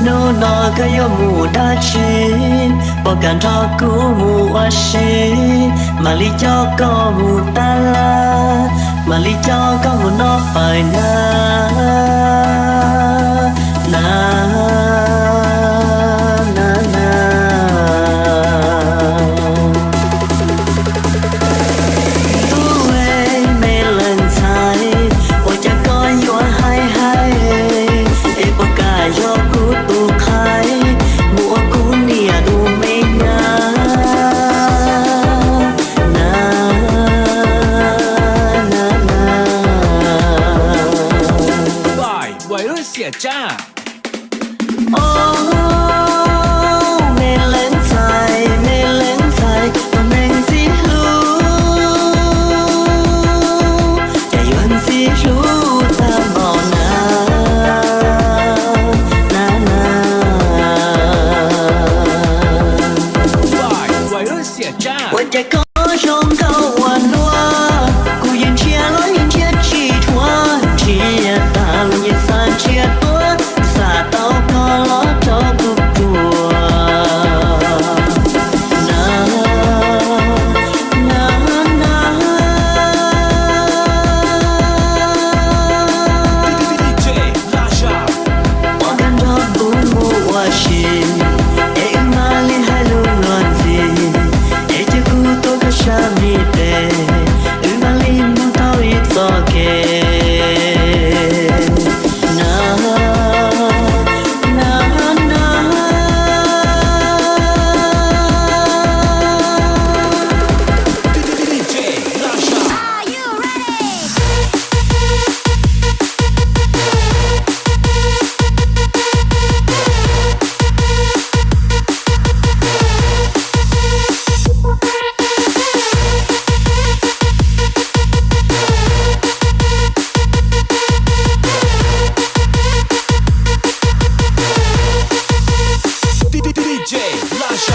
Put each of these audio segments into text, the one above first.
nô nọ cái yo mù đa chín bỏ cản thọ cũ mù hoa xin mà lý cho có mù ta la mà lý cho có mù nó phải na na na na tu ơi mê lần thay ôi cha coi yo hay hay e bỏ cả yo cũ tu khai mùa cũ nia du mê na na na na Bài quay ơi xỉa cha oh mê lên thay mà mình si lu chạy vẫn si lu ta mò na na na Bài quay ơi xỉa cha 我在高中高玩乐，古言切了言切起托，切大了也三切多，撒到高了找不过。那那那。DJ 拉下我感到不木我心，哎哪里还路乱子，哎这古多个啥米的，哪里木头一早给。那那那。DJ 拉下 Are you ready? DJ 拉下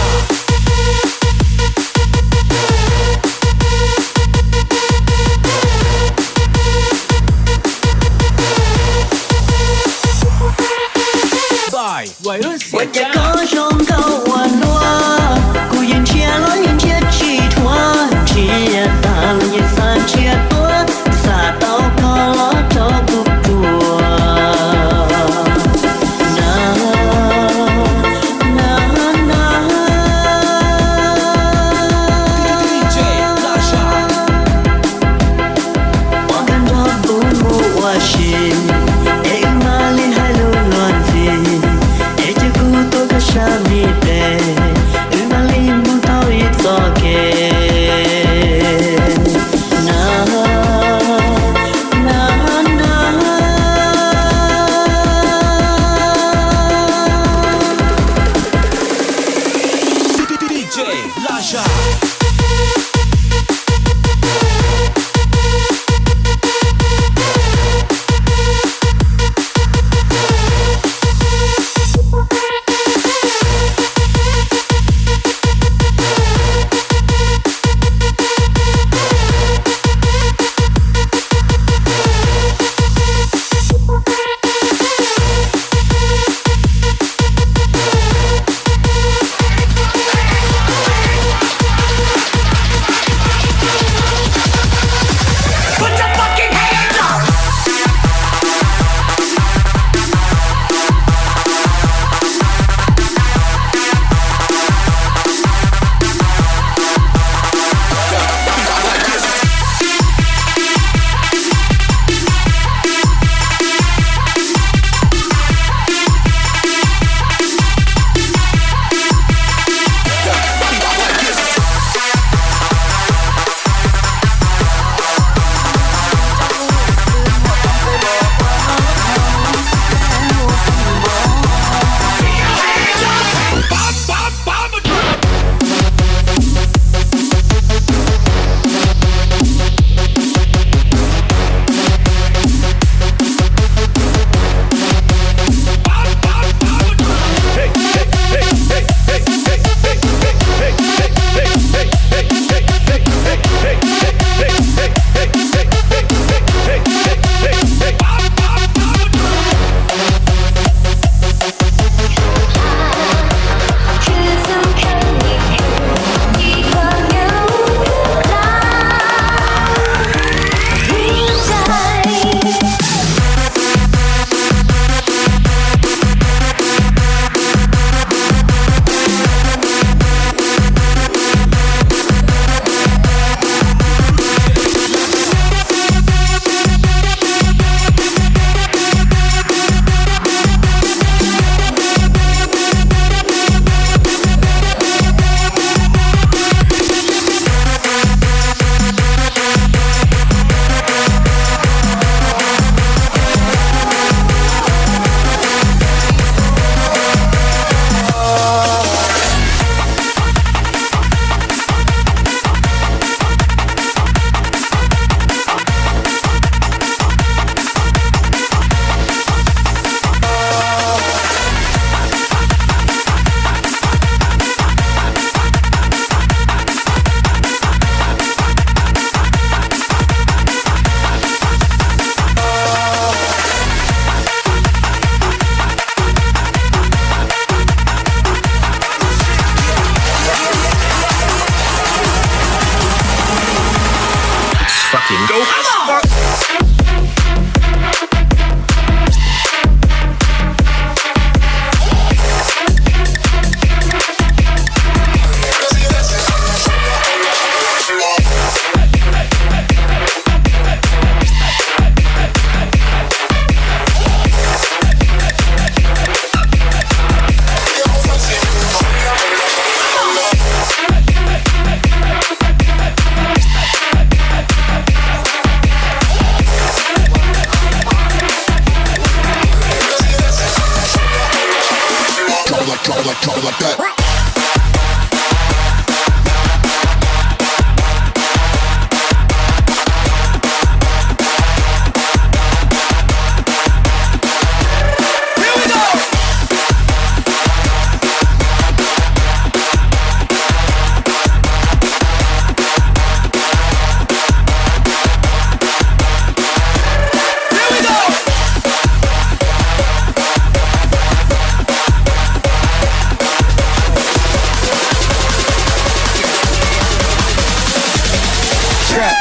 Bài quay ơi xỉa 我在 cha 高中高玩乐，古言切了言切起托，切大了也三切多，撒到高了找不过。那那那。DJ 拉下我感到不木我心，哎哪里还路乱子，哎这古多个啥米的，哪里木头一早给。那那那。DJ 拉下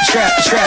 trap. Trap.